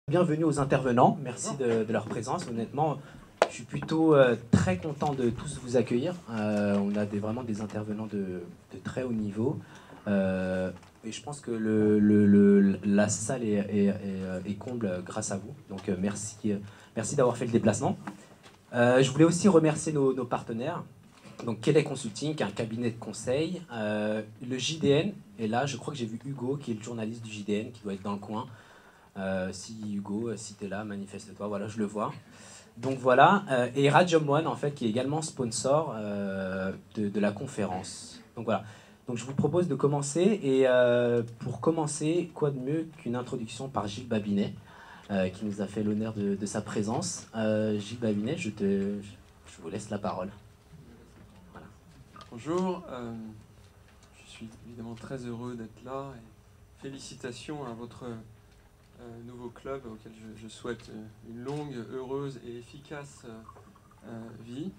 Bienvenue aux intervenants, merci de leur présence. Honnêtement, je suis plutôt très content de tous vous accueillir. On a vraiment des intervenants de très haut niveau. Et je pense que la salle est comble grâce à vous. Donc merci d'avoir fait le déplacement. Je voulais aussi remercier nos partenaires. Donc Québec Consulting, qui est un cabinet de conseil. Le JDN, et là je crois que j'ai vu Hugo, qui est le journaliste du JDN, qui doit être dans le coin. Si Hugo, si tu es là, manifeste-toi, voilà, je le vois. Donc voilà, et Radium One, en fait, qui est également sponsor de la conférence. Donc voilà, donc je vous propose de commencer, et pour commencer, quoi de mieux qu'une introduction par Gilles Babinet, qui nous a fait l'honneur de sa présence. Gilles Babinet, je vous laisse la parole. Voilà. Bonjour, je suis évidemment très heureux d'être là, et félicitations à votre nouveau club auquel je souhaite une longue, heureuse et efficace vie.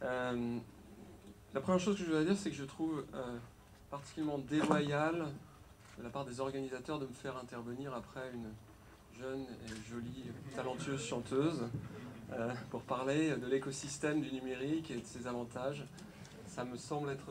La première chose que je voudrais dire, c'est que je trouve particulièrement déloyal de la part des organisateurs de me faire intervenir après une jeune et jolie, talentueuse chanteuse pour parler de l'écosystème du numérique et de ses avantages. Ça me semble être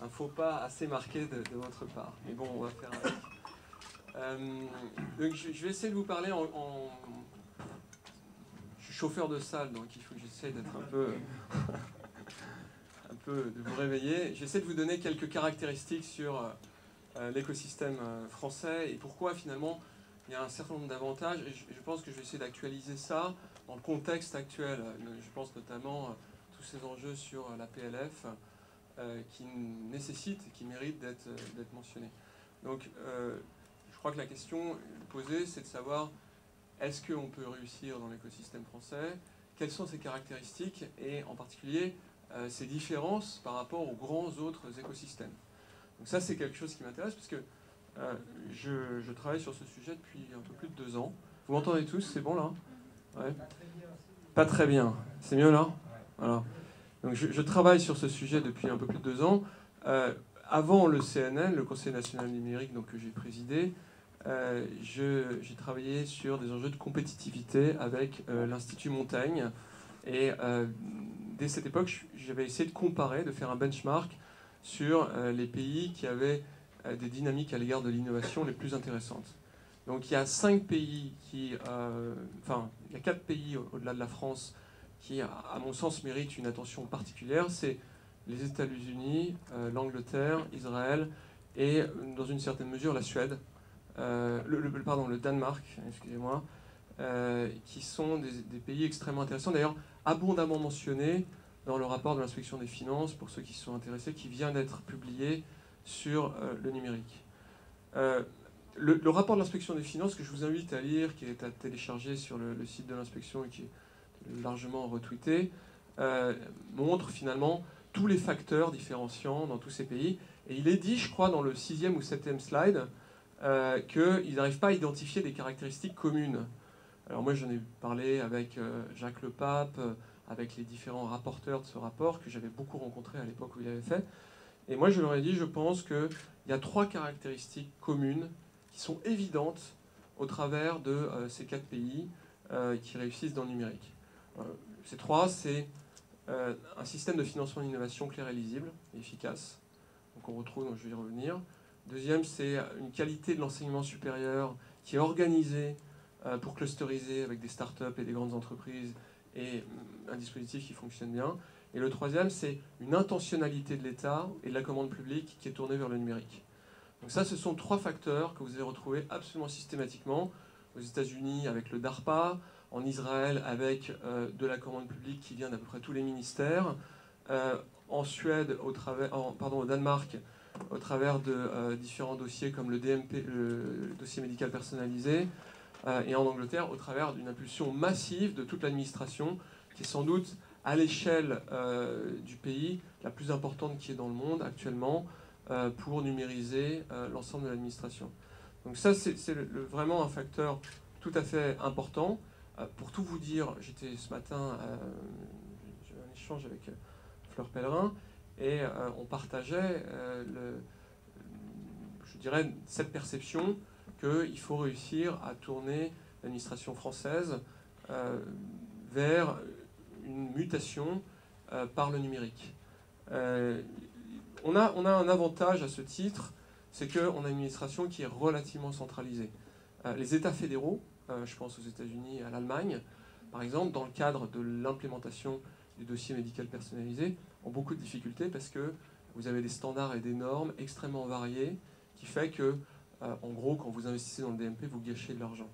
un faux pas assez marqué de votre part. Mais bon, on va faire avec. Donc je vais essayer de vous parler Je suis chauffeur de salle, donc il faut que j'essaie d'être un peu de vous réveiller. J'essaie de vous donner quelques caractéristiques sur l'écosystème français et pourquoi finalement il y a un certain nombre d'avantages. Et je pense que je vais essayer d'actualiser ça dans le contexte actuel. Je pense notamment à tous ces enjeux sur la PLF qui nécessitent et qui méritent d'être mentionnés. Donc je crois que la question posée, c'est de savoir est-ce qu'on peut réussir dans l'écosystème français, quelles sont ses caractéristiques et en particulier ses différences par rapport aux grands autres écosystèmes. Donc ça, c'est quelque chose qui m'intéresse parce que je travaille sur ce sujet depuis un peu plus de 2 ans. Vous m'entendez tous? C'est bon là? Ouais. Pas très bien. C'est mieux là? Voilà. Donc je travaille sur ce sujet depuis un peu plus de 2 ans. Avant le CNN, le Conseil national numérique donc, que j'ai présidé, j'ai travaillé sur des enjeux de compétitivité avec l'Institut Montaigne. Et dès cette époque, j'avais essayé de comparer, de faire un benchmark sur les pays qui avaient des dynamiques à l'égard de l'innovation les plus intéressantes. Donc il y a 5 pays il y a 4 pays au-delà de la France qui, à mon sens, méritent une attention particulière. C'est les États-Unis, l'Angleterre, Israël et, dans une certaine mesure, la Suède. Le Danemark, excusez-moi, qui sont des pays extrêmement intéressants, d'ailleurs abondamment mentionnés dans le rapport de l'inspection des finances, pour ceux qui sont intéressés, qui vient d'être publié sur le numérique. Le rapport de l'inspection des finances, que je vous invite à lire, qui est à télécharger sur le site de l'inspection et qui est largement retweeté, montre finalement tous les facteurs différenciants dans tous ces pays. Et il est dit, je crois, dans le 6e ou 7e slide, qu'ils n'arrivent pas à identifier des caractéristiques communes. Alors moi j'en ai parlé avec Jacques Lepape, avec les différents rapporteurs de ce rapport, que j'avais beaucoup rencontrés à l'époque où il avait fait. Et moi je leur ai dit, je pense qu'il y a 3 caractéristiques communes qui sont évidentes au travers de ces 4 pays qui réussissent dans le numérique. Ces 3, c'est un système de financement d'innovation clair et lisible, et efficace. Donc on retrouve, donc je vais y revenir. Deuxième, c'est une qualité de l'enseignement supérieur qui est organisée pour clusteriser avec des startups et des grandes entreprises et un dispositif qui fonctionne bien. Et le troisième, c'est une intentionnalité de l'État et de la commande publique qui est tournée vers le numérique. Donc ça, ce sont 3 facteurs que vous allez retrouver absolument systématiquement aux États-Unis avec le DARPA, en Israël avec de la commande publique qui vient d'à peu près tous les ministères, en Suède, au Danemark, au travers de différents dossiers comme le DMP, le dossier médical personnalisé, et en Angleterre au travers d'une impulsion massive de toute l'administration, qui est sans doute à l'échelle du pays la plus importante qui est dans le monde actuellement pour numériser l'ensemble de l'administration. Donc ça, c'est vraiment un facteur tout à fait important. Pour tout vous dire, j'étais ce matin, j'ai eu un échange avec Fleur Pellerin, et on partageait je dirais cette perception qu'il faut réussir à tourner l'administration française vers une mutation par le numérique. On a un avantage à ce titre, c'est qu'on a une administration qui est relativement centralisée. Les États fédéraux, je pense aux États-Unis et à l'Allemagne, par exemple, dans le cadre de l'implémentation du dossier médical personnalisé, ont beaucoup de difficultés parce que vous avez des standards et des normes extrêmement variés qui fait que, en gros, quand vous investissez dans le DMP, vous gâchez de l'argent.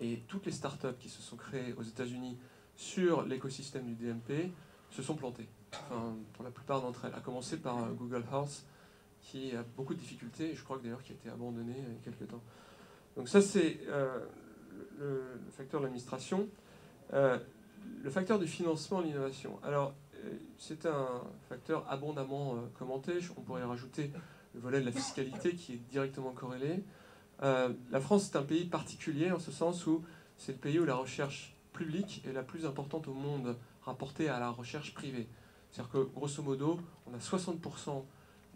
Et toutes les startups qui se sont créées aux États-Unis sur l'écosystème du DMP se sont plantées, enfin, pour la plupart d'entre elles, à commencer par Google Health, qui a beaucoup de difficultés, et je crois que d'ailleurs qui a été abandonné il y a quelques temps. Donc ça, c'est le facteur de l'administration. Le facteur du financement de l'innovation. Alors, c'est un facteur abondamment commenté. On pourrait rajouter le volet de la fiscalité qui est directement corrélé. La France est un pays particulier en ce sens où c'est le pays où la recherche publique est la plus importante au monde rapportée à la recherche privée. C'est-à-dire que, grosso modo, on a 60%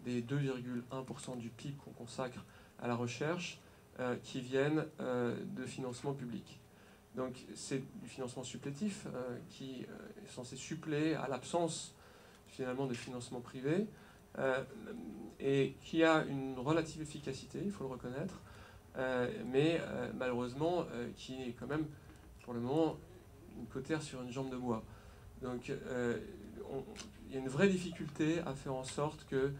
des 2,1% du PIB qu'on consacre à la recherche qui viennent de financement public. Donc c'est du financement supplétif qui est censé suppléer à l'absence finalement de financement privé et qui a une relative efficacité, il faut le reconnaître, mais malheureusement qui est quand même pour le moment une cautère sur une jambe de bois. Donc il y a une vraie difficulté à faire en sorte que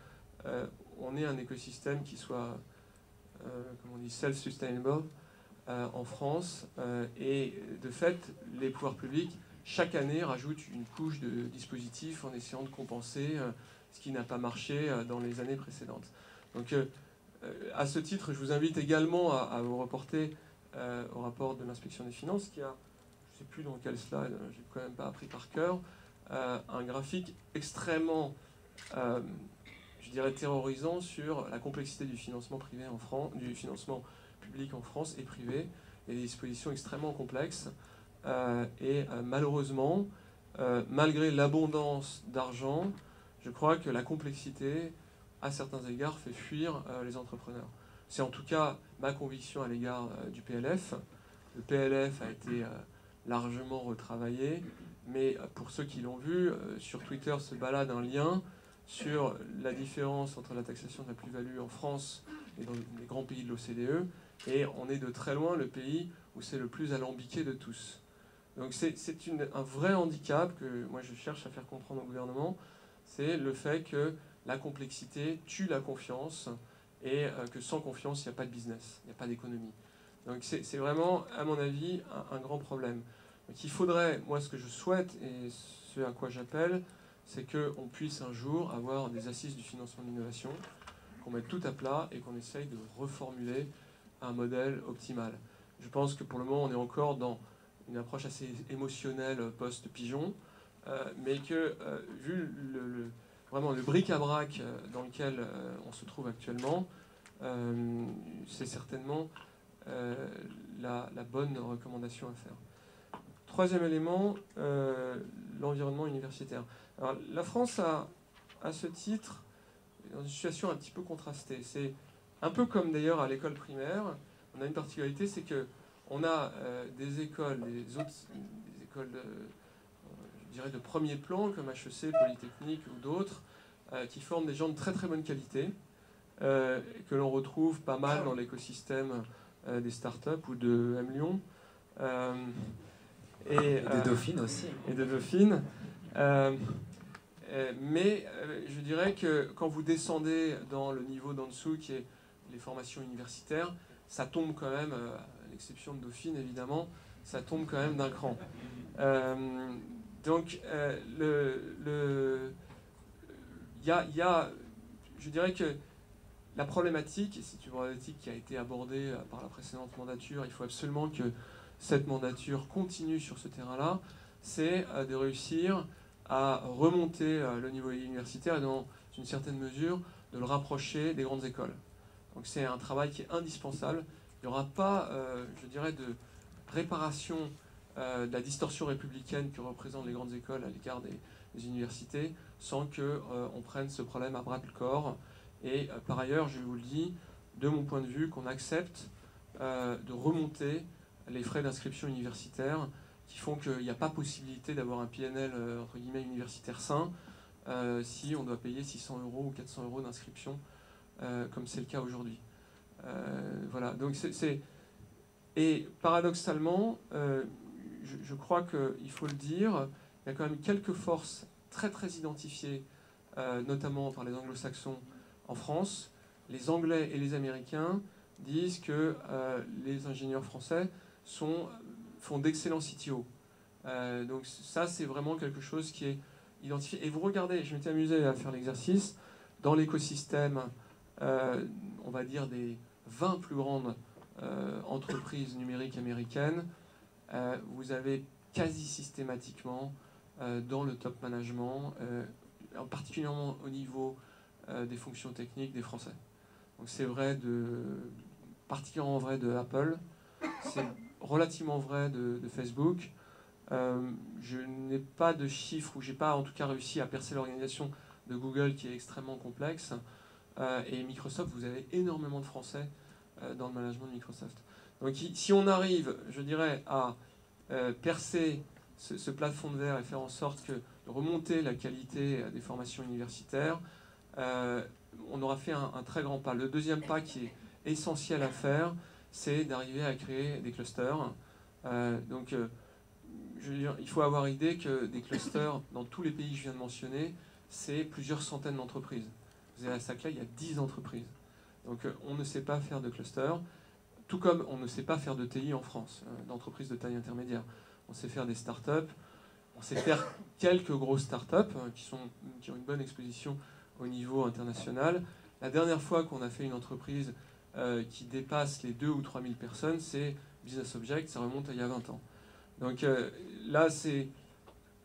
on ait un écosystème qui soit, comme on dit, self-sustainable en France. Et de fait, les pouvoirs publics, chaque année, rajoutent une couche de dispositifs en essayant de compenser ce qui n'a pas marché dans les années précédentes. Donc à ce titre, je vous invite également à vous reporter au rapport de l'inspection des finances qui a, je ne sais plus dans quel slide, j'ai quand même pas appris par cœur, un graphique extrêmement, je dirais, terrorisant sur la complexité du financement privé en France, du financement public en France et privé. Il y a des dispositions extrêmement complexes et malheureusement, malgré l'abondance d'argent, je crois que la complexité, à certains égards, fait fuir les entrepreneurs. C'est en tout cas ma conviction à l'égard du PLF. Le PLF a été largement retravaillé, mais pour ceux qui l'ont vu, sur Twitter se balade un lien sur la différence entre la taxation de la plus-value en France et dans les grands pays de l'OCDE, et on est de très loin le pays où c'est le plus alambiqué de tous. Donc c'est un vrai handicap que moi je cherche à faire comprendre au gouvernement, c'est le fait que la complexité tue la confiance et que sans confiance, il n'y a pas de business, il n'y a pas d'économie. Donc c'est vraiment, à mon avis, un grand problème. Donc il faudrait, moi ce que je souhaite et ce à quoi j'appelle, c'est qu'on puisse un jour avoir des assises du financement de l'innovation, qu'on mette tout à plat et qu'on essaye de reformuler un modèle optimal. Je pense que pour le moment, on est encore dans une approche assez émotionnelle post-pigeon, mais que vu vraiment le bric-à-brac dans lequel on se trouve actuellement, c'est certainement la bonne recommandation à faire. Troisième élément, l'environnement universitaire. Alors, la France a, à ce titre, dans une situation un petit peu contrastée. C'est un peu comme d'ailleurs à l'école primaire. On a une particularité, c'est qu'on a des écoles, des écoles je dirais de premier plan, comme HEC, Polytechnique ou d'autres, qui forment des gens de très très bonne qualité, que l'on retrouve pas mal dans l'écosystème des startups ou de M Lyon. Et de Dauphine aussi. Et de Dauphine. Mais je dirais que quand vous descendez dans le niveau d'en dessous, qui est les formations universitaires, ça tombe quand même, à l'exception de Dauphine évidemment, ça tombe quand même d'un cran. Donc, je dirais que la problématique, et c'est une problématique qui a été abordée par la précédente mandature, il faut absolument que cette mandature continue sur ce terrain-là, c'est de réussir à remonter le niveau universitaire et dans une certaine mesure de le rapprocher des grandes écoles. Donc c'est un travail qui est indispensable. Il n'y aura pas, je dirais, de réparation de la distorsion républicaine que représentent les grandes écoles à l'égard des universités sans qu'on prenne ce problème à bras-le-corps. Et par ailleurs, je vous le dis, de mon point de vue, qu'on accepte de remonter les frais d'inscription universitaire qui font qu'il n'y a pas possibilité d'avoir un PNL entre guillemets universitaire sain si on doit payer 600 € ou 400 € d'inscription comme c'est le cas aujourd'hui. Voilà, donc et paradoxalement, je crois qu'il faut le dire, il y a quand même quelques forces très très identifiées, notamment par les anglo-saxons en France. Les Anglais et les Américains disent que les ingénieurs français font d'excellents CTO. Donc ça, c'est vraiment quelque chose qui est identifié. Et vous regardez, je m'étais amusé à faire l'exercice, dans l'écosystème, on va dire, des 20 plus grandes entreprises numériques américaines, vous avez quasi systématiquement dans le top management, particulièrement au niveau des fonctions techniques des Français. Donc c'est vrai particulièrement vrai de Apple, c'est relativement vrai de Facebook. Je n'ai pas de chiffres, ou j'ai pas en tout cas réussi à percer l'organisation de Google qui est extrêmement complexe. Et Microsoft, vous avez énormément de Français dans le management de Microsoft. Donc si on arrive, je dirais, à percer ce plafond de verre et faire en sorte de remonter la qualité des formations universitaires, on aura fait un très grand pas. Le deuxième pas qui est essentiel à faire, c'est d'arriver à créer des clusters. Donc je veux dire, il faut avoir idée que des clusters, dans tous les pays que je viens de mentionner, c'est plusieurs centaines d'entreprises. Vous avez à Saclay, il y a 10 entreprises. Donc on ne sait pas faire de clusters, tout comme on ne sait pas faire de TI en France, d'entreprises de taille intermédiaire. On sait faire des startups, on sait faire quelques grosses startups qui ont une bonne exposition au niveau international. La dernière fois qu'on a fait une entreprise qui dépasse les 2 ou 3 000 personnes, c'est Business Object, ça remonte à il y a 20 ans. Donc là, c'est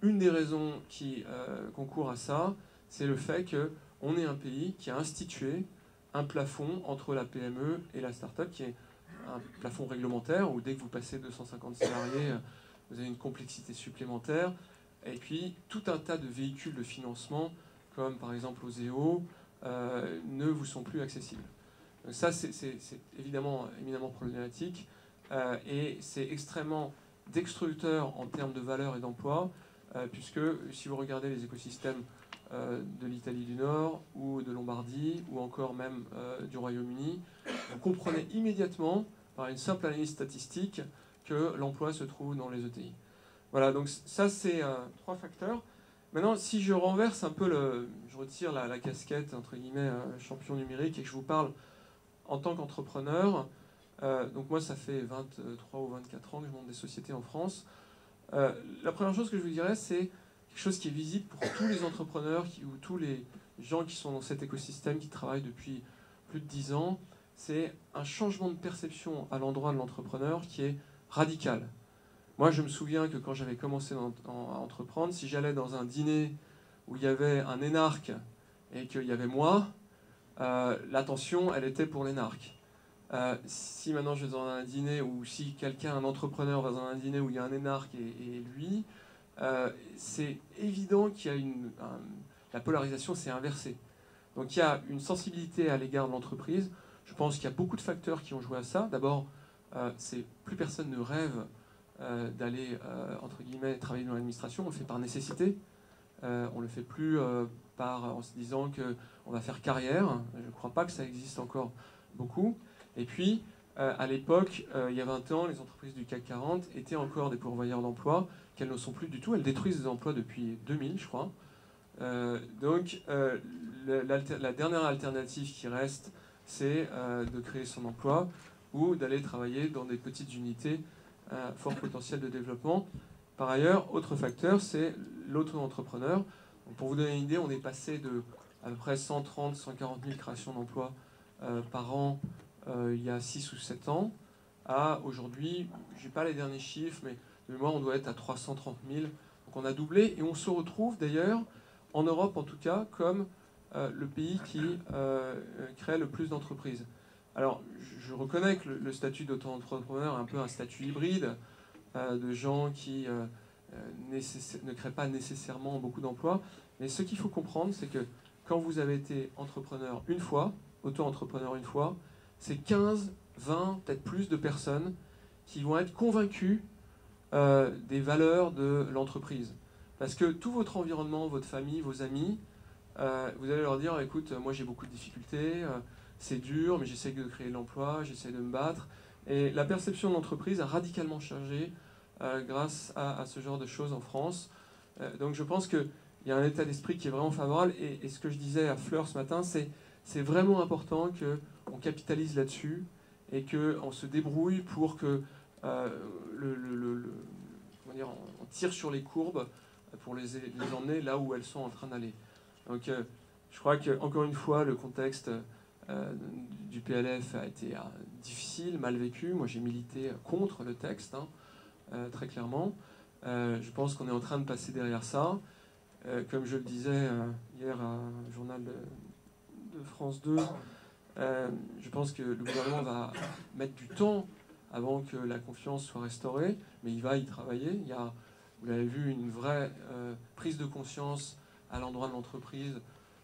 une des raisons qui concourt à ça, c'est le fait qu'on est un pays qui a institué un plafond entre la PME et la start-up, qui est un plafond réglementaire, où dès que vous passez 250 salariés, vous avez une complexité supplémentaire, et puis tout un tas de véhicules de financement, comme par exemple Oseo, ne vous sont plus accessibles. Donc ça, c'est évidemment éminemment problématique, et c'est extrêmement destructeur en termes de valeur et d'emploi, puisque si vous regardez les écosystèmes de l'Italie du Nord, ou de Lombardie, ou encore même du Royaume-Uni, vous comprenez immédiatement, par une simple analyse statistique, que l'emploi se trouve dans les ETI. Voilà, donc ça c'est 3 facteurs. Maintenant, si je renverse un peu je retire la casquette, entre guillemets, champion numérique, et que je vous parle en tant qu'entrepreneur, donc moi ça fait 23 ou 24 ans que je monte des sociétés en France. La première chose que je vous dirais, c'est quelque chose qui est visible pour tous les entrepreneurs ou tous les gens qui sont dans cet écosystème, qui travaillent depuis plus de 10 ans, c'est un changement de perception à l'endroit de l'entrepreneur qui est radical. Moi, je me souviens que quand j'avais commencé à entreprendre, si j'allais dans un dîner où il y avait un énarque et qu'il y avait moi, l'attention, elle était pour l'énarque. Si maintenant je vais dans un dîner, ou si un entrepreneur va dans un dîner où il y a un énarque et lui, c'est évident qu'il y a la polarisation s'est inversée. Donc il y a une sensibilité à l'égard de l'entreprise. Je pense qu'il y a beaucoup de facteurs qui ont joué à ça. D'abord, plus personne ne rêve d'aller, entre guillemets, travailler dans l'administration. On le fait par nécessité. On le fait plus en se disant qu'on va faire carrière. Je ne crois pas que ça existe encore beaucoup. Et puis, à l'époque, il y a 20 ans, les entreprises du CAC 40 étaient encore des pourvoyeurs d'emplois, qu'elles ne sont plus du tout. Elles détruisent des emplois depuis 2000, je crois. Donc, la dernière alternative qui reste, c'est de créer son emploi ou d'aller travailler dans des petites unités à fort potentiel de développement. Par ailleurs, autre facteur, c'est l'auto-entrepreneur. Pour vous donner une idée, on est passé de à peu près 130 140 000 créations d'emplois par an il y a 6 ou 7 ans, à aujourd'hui, je n'ai pas les derniers chiffres, mais de mémoire, on doit être à 330 000. Donc on a doublé, et on se retrouve d'ailleurs, en Europe en tout cas, comme le pays qui crée le plus d'entreprises. Alors, je reconnais que le statut d'auto-entrepreneur est un peu un statut hybride de gens qui ne créent pas nécessairement beaucoup d'emplois, mais ce qu'il faut comprendre, c'est que quand vous avez été entrepreneur une fois, auto-entrepreneur une fois, c'est 15, 20, peut-être plus de personnes qui vont être convaincus des valeurs de l'entreprise. Parce que tout votre environnement, votre famille, vos amis, vous allez leur dire, écoute, moi j'ai beaucoup de difficultés, c'est dur, mais j'essaie de créer de l'emploi, j'essaie de me battre. Et la perception de l'entreprise a radicalement changé grâce à ce genre de choses en France. Donc je pense qu'il y a un état d'esprit qui est vraiment favorable. Et ce que je disais à Fleur ce matin, c'est vraiment important qu'on capitalise là-dessus et qu'on se débrouille pour que comment dire, on tire sur les courbes pour les emmener là où elles sont en train d'aller. Donc je crois qu'encore une fois, le contexte du PLF a été difficile, mal vécu. Moi, j'ai milité contre le texte, très clairement. Je pense qu'on est en train de passer derrière ça. Comme je le disais hier à un journal de France 2, je pense que le gouvernement va mettre du temps avant que la confiance soit restaurée, mais il va y travailler. Il y a, vous l'avez vu, une vraie prise de conscience à l'endroit de l'entreprise.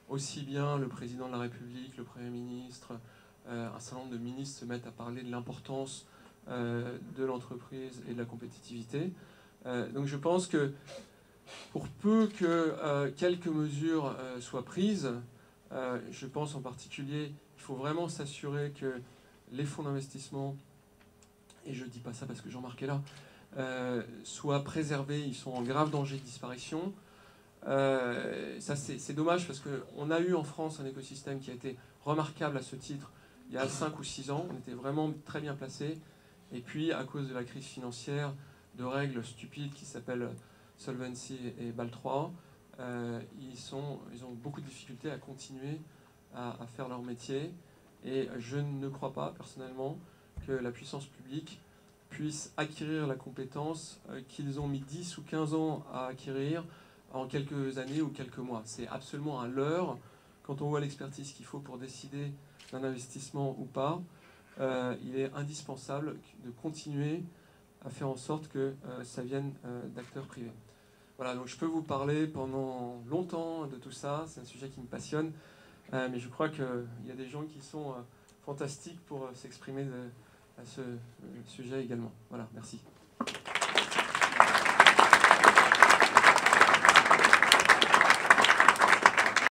Aussi bien le président de la République, le Premier ministre, un certain nombre de ministres se mettent à parler de l'importance de l'entreprise et de la compétitivité. Donc je pense que pour peu que quelques mesures soient prises, je pense en particulier qu'il faut vraiment s'assurer que les fonds d'investissement, et je ne dis pas ça parce que Jean-Marc est là, soient préservés, ils sont en grave danger de disparition. Ça c'est dommage parce qu'on a eu en France un écosystème qui a été remarquable à ce titre il y a 5 ou 6 ans, on était vraiment très bien placé, et puis à cause de la crise financière, de règles stupides qui s'appellent Solvency et Bâle 3, ils ont beaucoup de difficultés à continuer à faire leur métier, et je ne crois pas personnellement que la puissance publique puisse acquérir la compétence qu'ils ont mis 10 ou 15 ans à acquérir en quelques années ou quelques mois. C'est absolument un leurre. Quand on voit l'expertise qu'il faut pour décider d'un investissement ou pas, il est indispensable de continuer à faire en sorte que ça vienne d'acteurs privés. Voilà, donc je peux vous parler pendant longtemps de tout ça, c'est un sujet qui me passionne, mais je crois qu'il y a des gens qui sont fantastiques pour s'exprimer à ce sujet également. Voilà, merci.